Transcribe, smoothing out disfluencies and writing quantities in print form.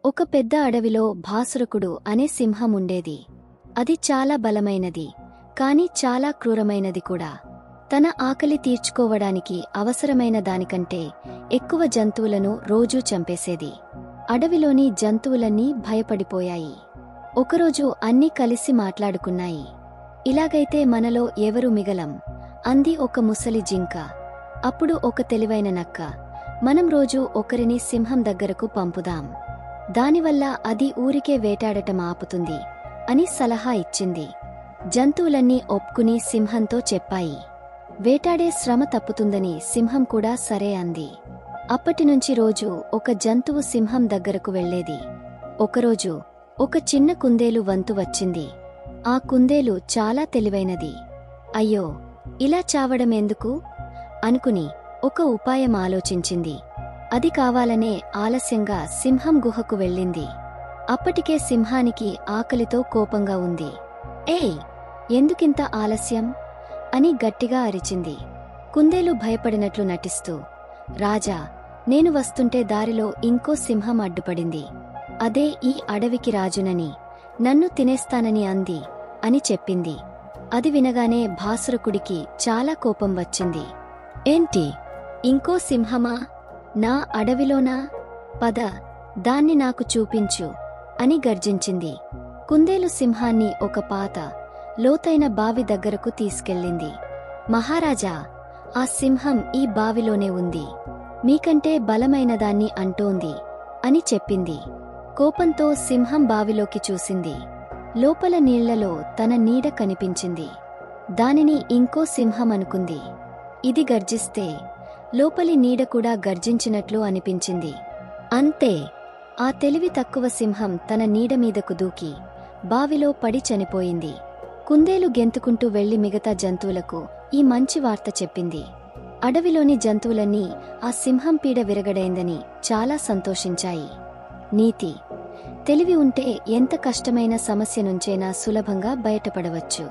ఒక పెద్ద అడవిలో భాసురకుడు అనే సింహం ఉండేది. అది చాలా బలమైనది, కాని చాలా క్రూరమైనది కూడా. తన ఆకలి తీర్చుకోవడానికి అవసరమైన దానికంటే ఎక్కువ జంతువులను రోజూ చంపేసేది. అడవిలోని జంతువులన్నీ భయపడిపోయాయి. ఒకరోజు అన్నీ కలిసి మాట్లాడుకున్నాయి. ఇలాగైతే మనలో ఎవరు మిగలం అంది ఒక ముసలి జింక. అప్పుడు ఒక తెలివైన నక్క, మనం రోజూ ఒకరిని సింహం దగ్గరకు పంపుదాం. దానివల్ల అది ఊరికే వేటాడటం ఆపుతుంది అని సలహా ఇచ్చింది. జంతువులన్నీ ఒప్పుకుని సింహంతో చెప్పాయి. వేటాడే శ్రమ తప్పుతుందని సింహం కూడా సరే అంది. అప్పటినుంచి రోజూ ఒక జంతువు సింహం దగ్గరకు వెళ్లేది. ఒకరోజు ఒక చిన్న కుందేలు వంతు వచ్చింది. ఆ కుందేలు చాలా తెలివైనది. అయ్యో, ఇలా చావడమెందుకు అనుకుని ఒక ఉపాయం ఆలోచించింది. అది కావాలనే ఆలస్యంగా సింహం గుహకు వెళ్ళింది. అప్పటికే సింహానికి ఆకలితో కోపంగా ఉంది. ఏయ్, ఎందుకింత ఆలస్యం అని గట్టిగా అరిచింది. కుందేలు భయపడినట్లు నటిస్తూ, రాజా, నేను వస్తుంటే దారిలో ఇంకో సింహం అడ్డుపడింది. అదే ఈ అడవికి రాజునని, నన్ను తినేస్తానని అంది అని చెప్పింది. అది వినగానే భాసురకుడికి చాలా కోపం వచ్చింది. ఏంటి, ఇంకో సింహమా నా అడవిలోనా? పద, దాన్ని నాకు చూపించు అని గర్జించింది. కుందేలు సింహాన్ని ఒక పాత లోతైన బావి దగ్గరకు తీసుకెళ్ళింది. మహారాజా, ఆ సింహం ఈ బావిలోనే ఉంది. మీకంటే బలమైనదాన్ని అంటోంది అని చెప్పింది. కోపంతో సింహం బావిలోకి చూసింది. లోపల నీళ్లలో తన నీడ కనిపించింది. దానిని ఇంకో సింహం అనుకుంది. ఇది గర్జిస్తే లోపలి నీడ కూడా గర్జించినట్లు అనిపించింది. అంతే, ఆ తెలివి తక్కువ సింహం తన నీడమీదకు దూకి బావిలో పడి చనిపోయింది. కుందేలు గెంతుకుంటూ వెళ్లి మిగతా జంతువులకు ఈ మంచి వార్త చెప్పింది. అడవిలోని జంతువులన్నీ ఆ సింహం పీడ విరగడైందని చాలా సంతోషించాయి. నీతి: తెలివి ఉంటే ఎంత కష్టమైన సమస్య నుంచైనా సులభంగా బయటపడవచ్చు.